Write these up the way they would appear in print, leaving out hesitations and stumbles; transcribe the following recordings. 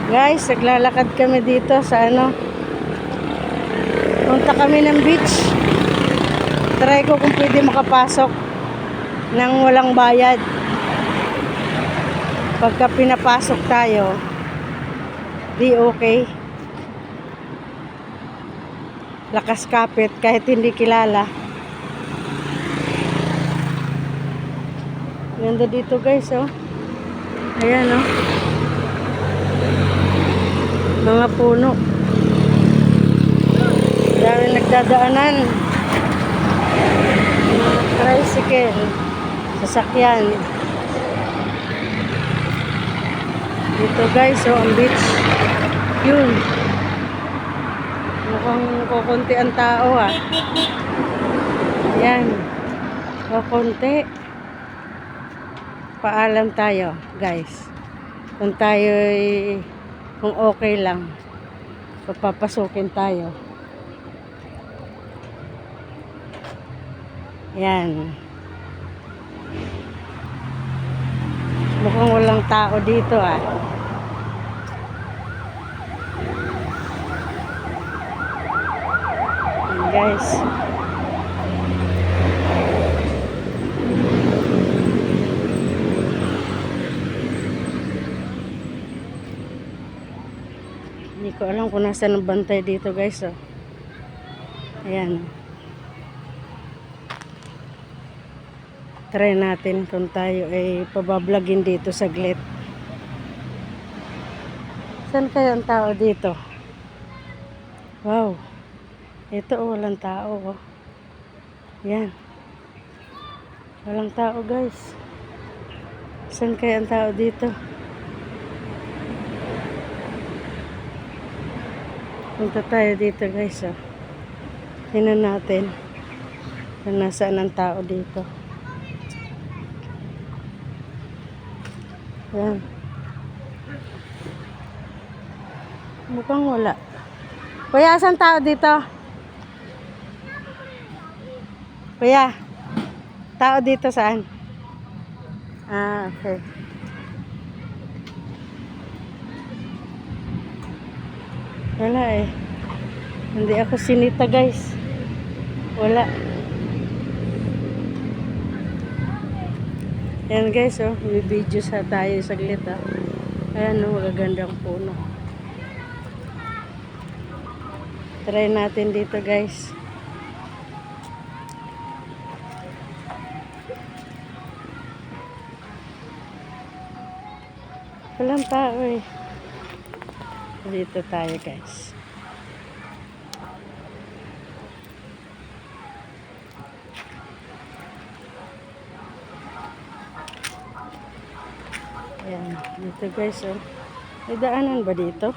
Guys, naglalakad kami dito sa ano. Punta kami ng beach. Try ko kung pwede makapasok nang walang bayad. Pagka pinapasok tayo, di okay. Lakas kapit kahit hindi kilala. Ganda dito guys, oh. Ayan, oh. Mga puno. Dami nagdadaanan. Mga tricycle. Sasakyan. Dito guys, oh, ang beach. Yun. Mukhang kukunti ang tao, ah. Yan. Kukunti. Paalam tayo, guys. Kung kung okay lang, papapasukin tayo. Yan. Mukhang walang tao dito, ah. Yan, guys. Hindi ko alam kung nasaan ang bantay dito guys, oh. Ayan. Try natin kung tayo ay pabablogin dito saglit. Saan kaya ang tao dito? Wow. Ito, oh, walang tao, oh. Ayan. Walang tao guys. Saan kaya ang tao dito? Punta tayo dito guys, oh. Tingnan natin kung nasaan ang tao dito. Ayan. Mukhang wala. Kuya, saan tao dito? Kuya, tao dito saan? Ah, okay. Wala eh. Hindi ako sinita guys. Wala. Yan guys, oh. May video sa tayo saglit, ah. Ayan, oh, magagandang puno. Try natin dito guys. Walang tao eh. Dito tayo guys. Ayan, dito guys, oh. May daanan ba dito?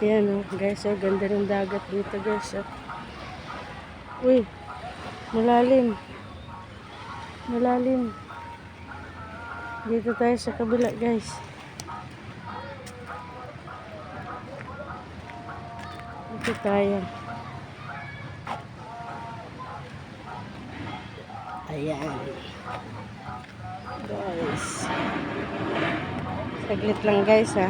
Ayan, oh, guys, oh. Ganda ng dagat dito guys, oh. Uy, malalim. Malalim. Dito tayo sa kabila guys. Dito tayo. Ayan. Guys. Saglit lang guys, ha.